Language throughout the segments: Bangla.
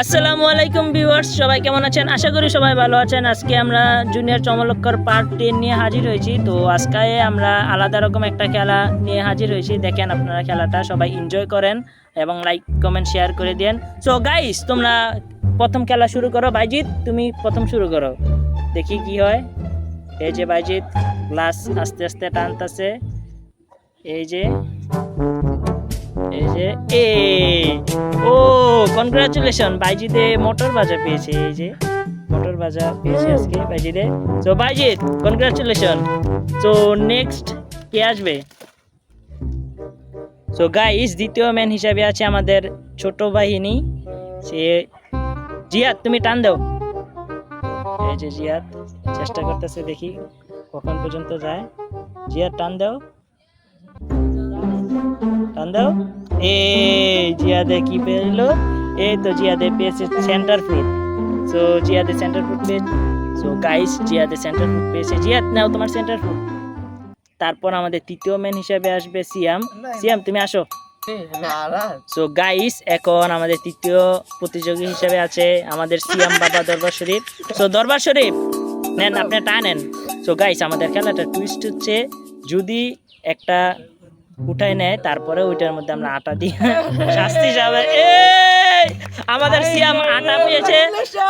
আসসালামু আলাইকুম ভিউয়ার্স, সবাই কেমন আছেন? আশা করি সবাই ভালো আছেন। আজকে আমরা জুনিয়র চমলক্কর পার্ট 10 নিয়ে হাজির হয়েছি। তো আজকে আমরা আলাদা রকম একটা খেলা নিয়ে হাজির হয়েছি। দেখেন আপনারা খেলাটা, সবাই এনজয় করেন এবং লাইক কমেন্ট শেয়ার করে দেন। সো গাইস, তোমরা প্রথম খেলা শুরু করো। বাইজিৎ, তুমি প্রথম শুরু করো, দেখি কি হয়। এই যে বাইজিৎ গ্লাস আস্তে আস্তে টানতেছে। এই যে ও কনগ্রাচুলেশন, বাইজিদে মোটর বাজা পেয়েছে। এই যে মোটর বাজা পেয়েছে আজকে বাইজিদে। তো বাইজিদ কনগ্রাচুলেশন। তো নেক্সট কে আসবে? সো গাইস, দ্বিতীয় ম্যান হিসাবে আছে আমাদের ছোট বাহিনী, সে জিয়াদ। তুমি টান দাও। এই যে জিয়াদ চেষ্টা করতেছে, দেখি কখন পর্যন্ত যায়। জিয়াদ টান দাও, টান দাও। জিয়াদে কি পেলো? এই তো জিয়াদে পেয়েছে সেন্টার ফ্রুট। সো জিয়াদে সেন্টার ফ্রুট পেয়েছে। সো গাইস, জিয়াদে সেন্টার ফ্রুট পেয়েছে। জিয়াদ নাও তোমার সেন্টার ফ্রুট। তারপর আমাদের তৃতীয় ম্যান হিসাবে আসবে সিয়াম। সিয়াম তুমি আসো। সো গাইস, এখন আমাদের তৃতীয় প্রতিযোগী হিসাবে আছে আমাদের সিয়াম বাবা দরবার শরীফ। সো দরবার শরীফ নেন, আপনি টানেন। সো গাইস, আমাদের খেলাটা টুইস্ট হচ্ছে, যদি একটা উঠাই নেয় তারপরে ওইটার মধ্যে আমরা আটা দিই শাস্তি যাবে। আমাদের সিয়াম আটা পেয়েছে।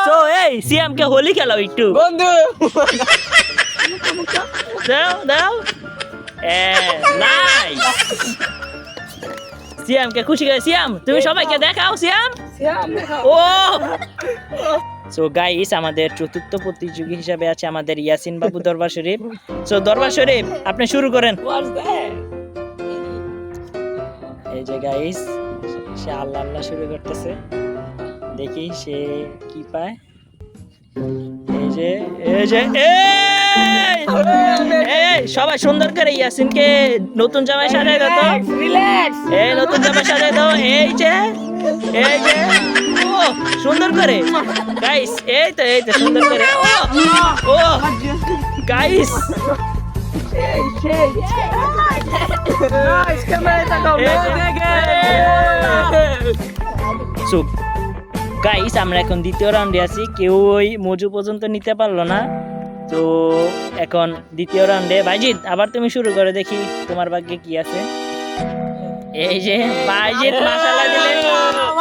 তো এই সিয়ামকে হোলি খেলাও একটু বন্ধু, দাও দাও। নাইস, সিয়ামকে খুশি করে। সিয়াম তুমি সবাইকে দেখাও। সিয়াম ও। সো গাইস, আমাদের চতুর্থ প্রতিযোগী হিসাবে আছে আমাদের ইয়াসিন বাবু দরবার শরীফ। সো দরবার শরীফ আপনি শুরু করেন। এই যে গাইস, সে আল্লাহ আল্লাহ শুরু করতেছে, দেখি সে কি পায়। এই যে সবাই সুন্দর করে ইয়াসিনকে নতুন জামাই সাজাই দাও তো। এই নতুন জামাই সাজাই দাও। এই যে ও সুন্দর করে গাইস, এই তো সুন্দর করে। ও গাইস, গাইস আমরা এখন দ্বিতীয় রাউন্ডে আছি। কেউ ওই মজু পর্যন্ত নিতে পারলো না। তো এখন দ্বিতীয় রাউন্ডে বাইজিদ আবার তুমি শুরু করে, দেখি তোমার ভাগ্যে কি আছে। এই যে বাইজিদ মাশাআল্লাহ দিলে,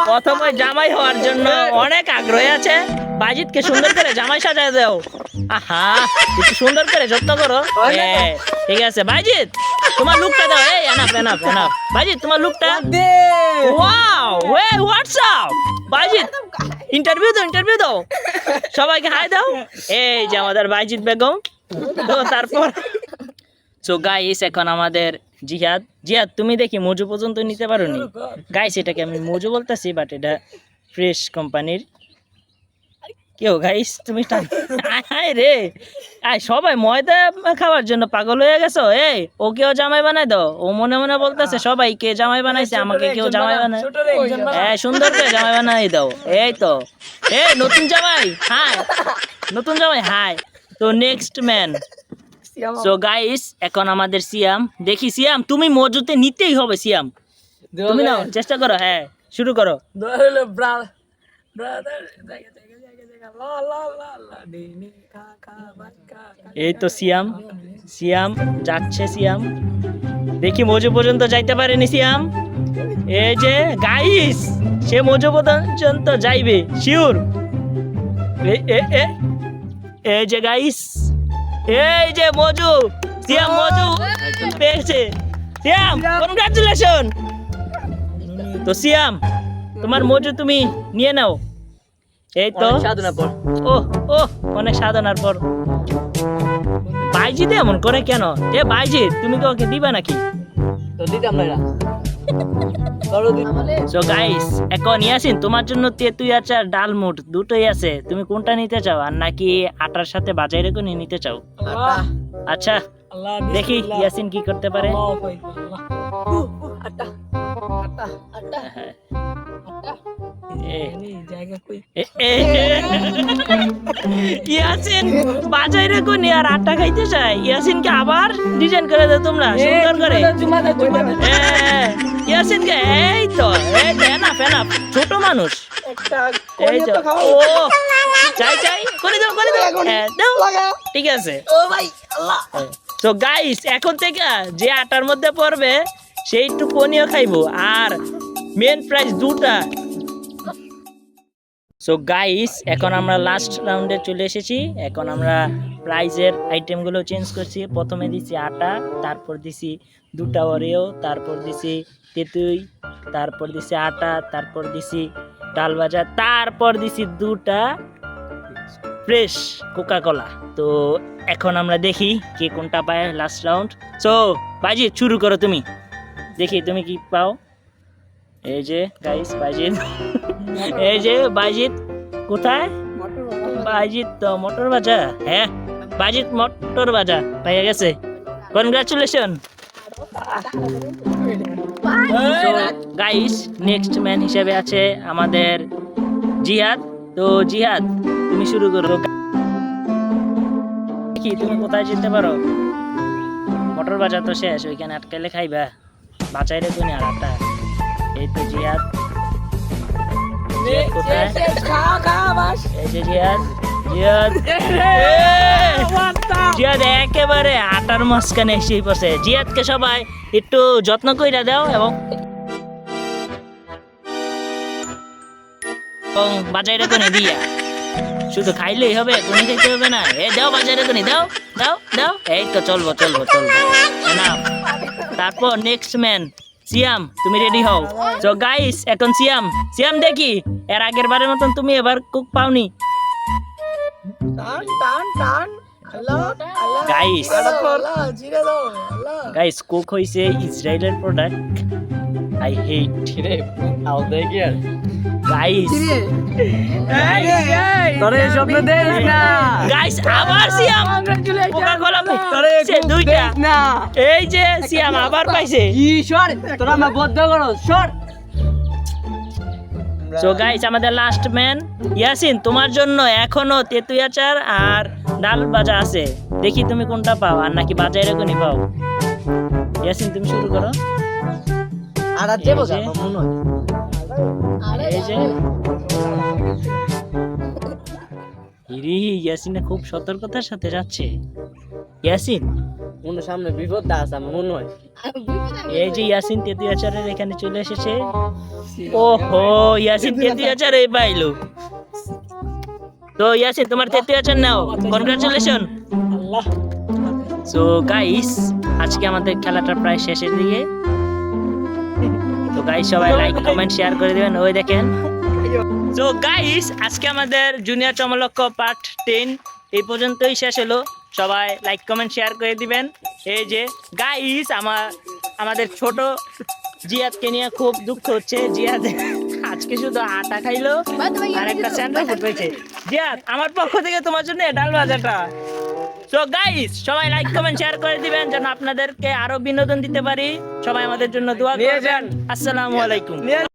প্রথমে জামাই হওয়ার জন্য অনেক আগ্রহ আছে। বাইজিদকে সুন্দর করে জামাই সাজায় দাও। আহা, একটু সুন্দর করে যত্ন করো। ঠিক আছে বাইজিদ, তোমার লুকটা দাও। এই এনাফ এনাফ এনাফ। বাইজিদ তোমার লুকটা। Wow, what's up Bayazid, interview দাও, সবাইকে হাই দাও। এই যে আমাদের বাইজিদ বেগম। তো তারপর সো গাইস, এখন আমাদের জিহাদ তুমি দেখি মজু পর্যন্ত নিতে পারো নি। গাইস, এটাকে আমি মজু বলতেছি, বাট এটা ফ্রেশ কোম্পানির। কেউ গাইস তুমি রে সবাই ময়দা খাওয়ার জন্য পাগল হয়ে গেছো। এই ওকেও জামাই বানাই দাও। ও মনে মনে বলতেছে সবাইকে জামাই বানাইছে, আমাকে কেউ জামাই বানায়। সুন্দর করে জামাই বানাই দাও। এই তো নতুন জামাই হাই, নতুন জামাই হাই। তো নেক্সট ম্যান। সো গাইস, এখন আমাদের সিয়াম। দেখি সিয়াম, তুমি মজুতে নিতেই হবে। সিয়াম তুমি নাও, চেষ্টা করো। হ্যাঁ শুরু করো। এই তো সিয়াম যাচ্ছে। সিয়াম দেখি মজু পর্যন্ত যাইতে পারেনি সিয়াম। এই যে গাইস, সে মজু পর্যন্ত যাইবে শিওর। এই যে গাইস, এই যে মজু, সিয়াম মজু পেয়েছে। সিয়াম কনগ্রাচুলেশন। তো সিয়াম তোমার মজু তুমি নিয়ে নাও। এই তো অনেক সাধনার পর। বাইজিদ এমন করে কেন? বাইজিদ তুমি কি ওকে দিবা নাকি? তো দিতাম না। সো গাইস, এখন ইয়াসিন তোমার জন্য তেঁতুই আচার ডাল মুট দুটোই আছে। তুমি কোনটা নিতে চাও? আর নাকি আটার সাথে বাজাই রেখে নিতে চাও? আচ্ছা দেখি ইয়াসিন কি করতে পারে। ইয়াসিন বাজারে কোনি আর আটা খাইতে চাই। ইয়াসিনকে আবার ডিজাইন করে দাও তোমরা সুন্দর করে। ইয়াসিনকে এই তো ফেনা ছোট মানুষ এই তো ও চাই করে দাও দাও ঠিক আছে। তো গাইস এখন থেকে যে আটার মধ্যে পড়বে সেই একটু পনিও খাইবো আর মেন প্রাইস 2টা। সো গাইস এখন আমরা লাস্ট রাউন্ডে চলে এসেছি। এখন আমরা প্রাইজের আইটেমগুলো চেঞ্জ করছি। প্রথমে দিছি আটা, তারপর দিছি 2টা ওরিও, তারপর দিছি তেঁতুই, তারপর দিছি আটা, তারপর দিছি ডাল ভাজা, তারপর দিছি 2টা ফ্রেশ কোকা কোলা। তো এখন আমরা দেখি কে কোনটা পায় লাস্ট রাউন্ড। সো বাজিত শুরু করো তুমি, দেখি তুমি কি পাও। এই যে গাইস বাজিত এই যে বাজিত কোথায়? বাজিত তো মটর ভাজা। হ্যাঁ বাজিত মটর ভাজা পেয়ে গেছে। Congratulation guys. নেক্সট ম্যান হিসেবে আছে আমাদের জিহাদ। তো জিহাদ তুমি শুরু করো। কি তুমি কোথায় যেতে পারো? মটর ভাজা তো শেষ, ওইখানে আটকাইলে খাইবা। বাঁচাই রে তুমি আর আটা। এই তো জিহাদ কোথায়? এই যে জিহাদ একেবারে আটার মাঝখানে এসে পড়ছে। জিহাদকে সবাই একটু যত্ন কইরা দাও এবং বাজাইরে কোনে দিয়া শুধু খাইলেই হবে, কোনি খাইতে হবে না। দাও বাজারে কোনি দাও দাও দাও। এই তো চলবো না। তারপর নেক্সট ম্যান সিয়াম, তুমি রেডি হও। তো গাইস এখন সিয়াম দেখি এর আগের বারের মতন তুমি এবার কুক পাওনি। গাইস কুক হইছে ইসরায়েলের প্রোডাক্ট। আই হেট গাইস তোরে স্বপ্ন দেখ না। গাইস আবার সিয়াম কোকা কোলা সে 2টা না। এই যে সিয়াম আবার পাইছে। কি সর তোরা মা বদ্ধ করো সর। সো গাইস আমাদের লাস্ট ম্যান ইয়াসিন, তোমার জন্য এখনো তেঁতুই আচার আর ডাল ভাজা আছে। দেখি তুমি কোনটা পাও আর নাকি বাজারে কোনি পাও। ইয়াসিন তুমি শুরু করো। আর দেবো যা মনে হয়। এই যে ইয়াসিন খুব সতর্কতার সাথে যাচ্ছে। ইয়াসিন মনে সামনে বিপদ আছে মনে হয়। এই যে ইয়াসিন তেঁতুই আচারের এখানে চলে এসেছে। ওহো ইয়াসিন তেঁতুই আচার এই পাইলো। তো ইয়াসিন তোমার তেঁতুই আচার নাও। কনগ্রাচুলেশন। সো গাইস আজকে আমাদের খেলাটা প্রায় শেষের দিকে। তো গাইস সবাই লাইক কমেন্ট শেয়ার করে দিবেন। ওই দেখেন। সো গাইস আজকে আমাদের জুনিয়র চমলক্ষ পার্ট 10 এই পর্যন্তই শেষ হলো। সবাই লাইক কমেন্ট শেয়ার করে দিবেন। এই যে গাইস আমাদের ছোট জিয়াদকে নিয়ে খুব দুঃখ হচ্ছে। জিয়াদ আজকে শুধু আটা খাইলো আর একটা স্যান্ডউইচ ফুট পেয়েছে। জিয়াদ আমার পক্ষ থেকে তোমার জন্য ডাল ভাজাটা। সো গাইস সবাই লাইক কমেন্ট শেয়ার করে দিবেন যেন আপনাদেরকে আরো বিনোদন দিতে পারি। সবাই আমাদের জন্য দোয়া করবেন। আসসালামু আলাইকুম।